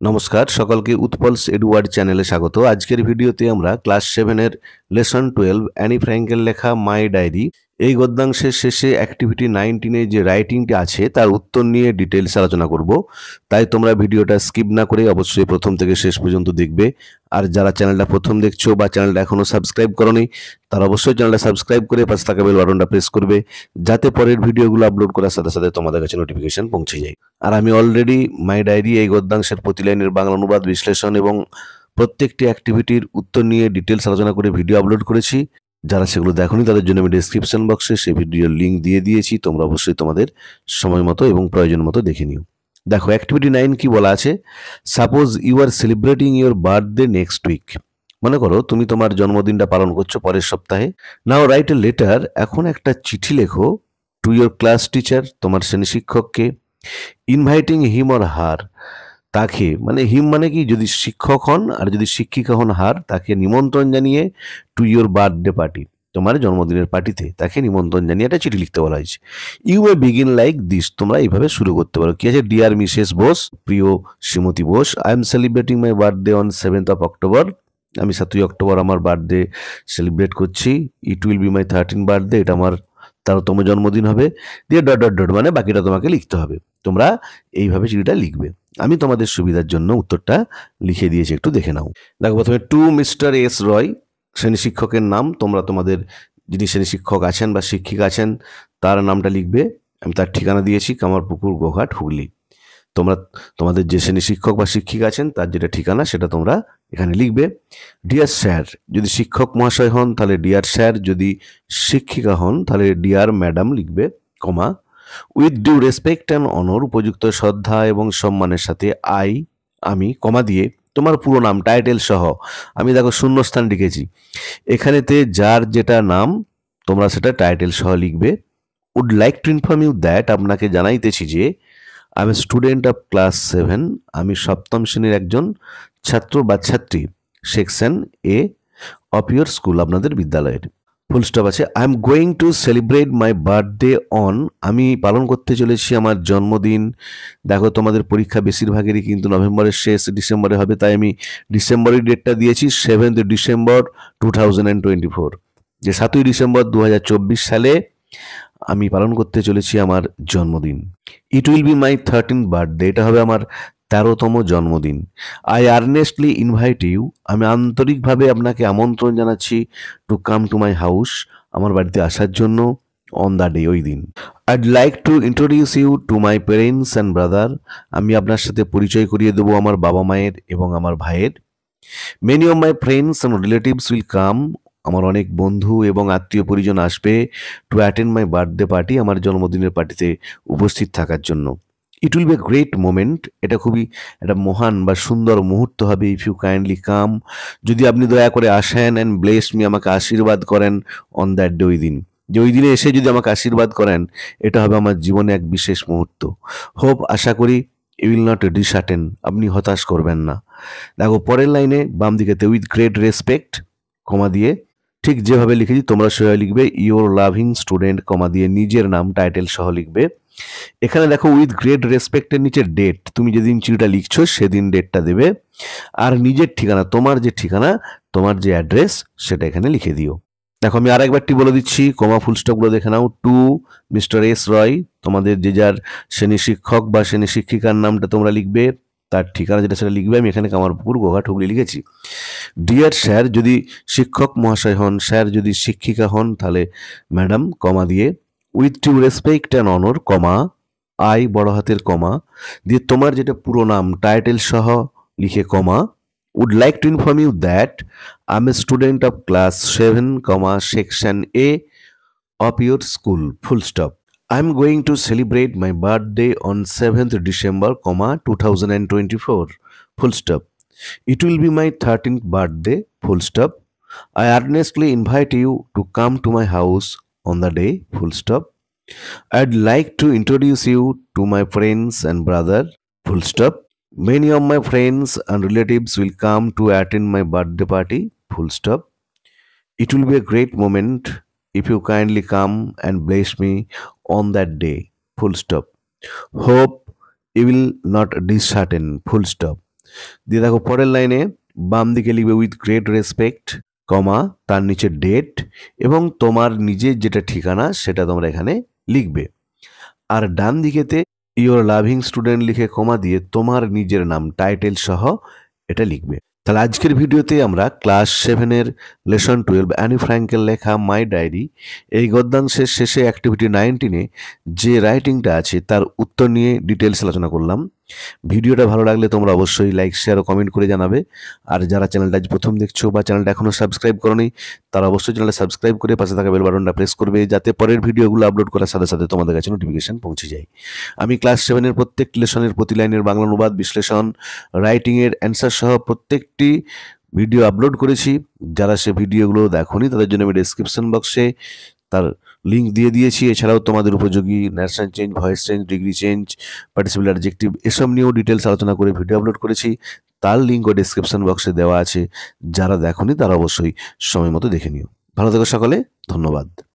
নমস্কার সকলকে উৎপলস এডুয়ার্ড চ্যানেলে স্বাগত। আজকের ভিডিওতে আমরা ক্লাস 7 এর লেসন 12 অ্যানি ফ্র্যাঙ্কের লেখা মাই ডায়েরি এই গদ্যাংশের শেষে অ্যাক্টিভিটি 19 যে রাইটিংটি আছে তার উত্তর নিয়ে ডিটেলস আলোচনা করব। তাই তোমরা ভিডিওটা স্কিপ না করে অবশ্যই প্রথম থেকে শেষ পর্যন্ত দেখবে। আর যারা চ্যানেলটা প্রথম দেখছো বা চ্যানেলটা এখনো সাবস্ক্রাইব করোনি তারা অবশ্যই চ্যানেলটা সাবস্ক্রাইব করে পাশে থাকা বেল বাটনটা প্রেস করবে, যাতে পরের ভিডিওগুলো আপলোড করার সাথে সাথে তোমাদের কাছে নোটিফিকেশন পৌঁছে যায়। আর আমি অলরেডি মাই ডায়েরি এই গদ্যাংশের প্রতি লাইনের বাংলা অনুবাদ, বিশ্লেষণ এবং প্রত্যেকটি অ্যাক্টিভিটির উত্তর নিয়ে ডিটেলস আলোচনা করে ভিডিও আপলোড করেছি। যারা সেগুলো দেখোনি তাদের জন্য আমি ডেসক্রিপশন বক্সে সেই ভিডিওর লিঙ্ক দিয়ে দিয়েছি, তোমরা অবশ্যই তোমাদের সময় মতো এবং প্রয়োজন মতো দেখে নিও। দেখো অ্যাক্টিভিটি 9 কি বলা আছে। Suppose you are celebrating your birthday next week. মনে করো তুমি তোমার জন্মদিনটা পালন করছো পরের সপ্তাহে। নাও রাইট এ লেটার, এখন একটা চিঠি লেখো টু ইউর ক্লাস টিচার, তোমার শ্রেণী শিক্ষককে, ইনভাইটিং হিম অর হার, তাকে মানে হিম মানে কি যদি শিক্ষক হন, আর যদি শিক্ষিকা হন হার, তাকে নিমন্ত্রণ জানিয়ে টু ইউর বার্থডে পার্টি, তোমার জন্মদিনের পার্টিতে তাকে নিমন্ত্রণ জানিয়ে একটা চিঠি লিখতে বলা হয়েছে। You may begin like this, তোমরা এইভাবে শুরু করতে পারো। কি আছে, ডিয়ার মিসেস বোস, প্রিয় Shrimati Bose, I am celebrating my birthday on 7th October, আমি 7ই অক্টোবর আমার বার্থডে সেলিব্রেট করছি। ইট will B my 13th birthday, এটা আমার 13তম জন্মদিন হবে। দিয়ে ডট ডট ডট মানে বাকিটা তোমাকে লিখতে হবে। তোমরা এইভাবে চিঠিটা লিখবে। আমি তোমাদের সুবিধার জন্য উত্তরটা লিখে দিয়েছি, একটু দেখে নাও। দেখো প্রথমে টু মিস্টার এস রয়, শ্রেণী শিক্ষকের নাম। তোমরা তোমাদের যিনি শ্রেণী শিক্ষক আছেন বা শিক্ষিকা আছেন তার নামটা লিখবে। আমি তার ঠিকানা দিয়েছি কামারপুকুর, গোঘাট, হুগলি। তোমরা তোমাদের যে শ্রেণী শিক্ষক বা শিক্ষিকা আছেন তার যেটা ঠিকানা সেটা তোমরা এখানে লিখবে। ডিয়ার স্যার, যদি শিক্ষক মহাশয় হন তাহলে ডিয়ার স্যার, যদি শিক্ষিকা হন তাহলে ডিয়ার ম্যাডাম লিখবে, কমা। উইথ ডিউ রেসপেক্ট অ্যান্ড অনর, উপযুক্ত শ্রদ্ধা এবং সম্মানের সাথে, আমি, কমা দিয়ে তোমার পুরো নাম টাইটেল সহ। আমি দেখো শূন্যস্থান লিখেছি, এখানেতে যার যেটা নাম তোমরা সেটা টাইটেল সহ লিখবে। Would like to inform you that, আপনাকে জানাইতেছি যে I am student of class 7, আমি 7ম শ্রেণীর একজন ছাত্র বা ছাত্রী, section A of your school, আপনাদের বিদ্যালয়ের। ফুল স্টপ আছে। I am going to celebrate my birthday on, আমি পালন করতে চলেছি আমার জন্মদিন। দেখো তোমাদের পরীক্ষা বেশিরভাগেরই কিন্তু নভেম্বরের শেষ ডিসেম্বরে হবে, তাই আমি ডিসেম্বরের ডেটটা দিয়েছি 7th ডিসেম্বর 2024, যে 7ই ডিসেম্বর 2024 সালে আমি পালন করতে চলেছি আমার জন্মদিন। ইট will B my 13th birthday, এটা হবে আমার 13তম জন্মদিন। আই আর্নেস্টলি ইনভাইট ইউ, আমি আন্তরিকভাবে আপনাকে আমন্ত্রণ জানাচ্ছি to come to my house, আমার বাড়িতে আসার জন্য, অন দ্য ডে, ওই দিন। I'd like to introduce you to my parents and brother, আমি আপনার সাথে পরিচয় করিয়ে দেবো আমার বাবা মায়ের এবং আমার ভাইয়ের। Many of my friends and relatives will come, আমার অনেক বন্ধু এবং আত্মীয় পরিজন আসবে to attend my birthday party, আমার জন্মদিনের পার্টিতে উপস্থিত থাকার জন্য। It will be a great moment, এটা খুবই একটা মহান বা সুন্দর মুহূর্ত হবে। ইফ ইউ কাইন্ডলি কাম, যদি আপনি দয়া করে আসেন, অ্যান্ড ব্লেস মি, আমাকে আশীর্বাদ করেন, অন দ্যাট ডে, ওই দিন, যে ওই দিনে এসে যদি আমাকে আশীর্বাদ করেন, এটা হবে আমার জীবনে এক বিশেষ মুহূর্ত। হোপ, আশা করি, ইউ উইল নট ডিসহার্টেন, আপনি হতাশ করবেন না। দেখো পরের লাইনে বাম দিকেতে উইথ গ্রেট রেসপেক্ট, কমা দিয়ে ঠিক যেভাবে লিখেছি তোমরা সেভাবে লিখবে। ইওর লাভিং স্টুডেন্ট, কমা দিয়ে নিজের নাম টাইটেল সহ লিখবে। এখানে দেখো উইথ গ্রেট রেসপেক্টের নিচে ডেট, তুমি যেদিন চিঠিটা লিখছো সেদিন ডেটটা দেবে, আর নিজের ঠিকানা, তোমার যে ঠিকানা, তোমার যে অ্যাড্রেস সেটা এখানে লিখে দিও। দেখো আমি আর একবারটি বলে দিচ্ছি, কমা ফুল স্টপগুলো দেখে নাও। টু মিস্টার এস রয়, তোমাদের যে যার শ্রেণী শিক্ষক বা শ্রেণী শিক্ষিকার নামটা তোমরা লিখবে, তার ঠিকানা যেটা সেটা লিখবে। আমি এখানে কামারপুকুর, গোঘাট, হুগলি লিখেছি। ডিয়ার স্যার, যদি শিক্ষক মহাশয় হন, স্যার যদি শিক্ষিকা হন তাহলে ম্যাডাম, কমা দিয়ে উইথ ডিউ রেসপেক্ট অ্যান্ড অনর, কমা, আই বড় হাতের কমা দিয়ে তোমার যেটা পুরো নাম টাইটেল সহ লিখে, comma. Would like to inform you that I am a student of class 7, comma, section A of your school, full stop. I am going to celebrate my birthday on 7th December, 2024, full stop. It will be my 13th birthday, full stop. I earnestly invite you to come to my house on the day, full stop. I'd like to introduce you to my friends and brother, full stop. Many of my friends and relatives will come to attend my birthday party, full stop. It will be a great moment if you kindly come and bless me on that day, full stop. Hope you will not dishearten, full stop. দিয়ে দেখো পরের লাইনে বাম দিকে লিখবে with great respect, কমা, তার নিচে date এবং তোমার নিজের যেটা ঠিকানা সেটা তোমরা এখানে লিখবে। আর ডান দিকেতে ইওর লাভিং স্টুডেন্ট লিখে কমা দিয়ে তোমার নিজের নাম টাইটেল সহ এটা লিখবে। তাহলে আজকের ভিডিওতে আমরা ক্লাস 7-এর লেসন 12 অ্যানি ফ্র্যাঙ্কের লেখা মাই ডায়েরি এই গদ্যাংশের শেষে অ্যাক্টিভিটি 19-এ যে রাইটিংটা আছে তার উত্তর নিয়ে ডিটেলস আলোচনা করলাম। ভিডিওটা ভালো লাগলে তোমরা অবশ্যই লাইক, শেয়ার ও কমেন্ট করে জানাবে। আর যারা চ্যানেলটা আজ প্রথম দেখছো বা চ্যানেলটা এখনো সাবস্ক্রাইব করোনি তারা অবশ্যই চ্যানেলটা সাবস্ক্রাইব করে পাশে থাকা বেল বাটনটা প্রেস করবে, যাতে পরের ভিডিওগুলো আপলোড করার সাথে সাথে তোমাদের কাছে নোটিফিকেশন পৌঁছে যায়। আমি ক্লাস 7-এর প্রত্যেকটি লেসনের প্রতি লাইনের বাংলা অনুবাদ, বিশ্লেষণ, রাইটিংয়ের অ্যান্সার সহ প্রত্যেকটি ভিডিও আপলোড করেছি। যারা সে ভিডিওগুলো দেখোনি তাদের জন্য আমি ডেসক্রিপশন বক্সে তার লিঙ্ক দিয়ে দিয়েছি। এছাড়াও তোমাদের উপযোগী narration change, voice change, degree change, participle adjective এসব নিয়েও ডিটেলস আলোচনা করে ভিডিও আপলোড করেছি। তার লিঙ্কও ডেসক্রিপশন বক্সে দেওয়া আছে। যারা দেখোনি তারা অবশ্যই সময় মতো দেখে নিও। ভালো থেকো সকলে, ধন্যবাদ।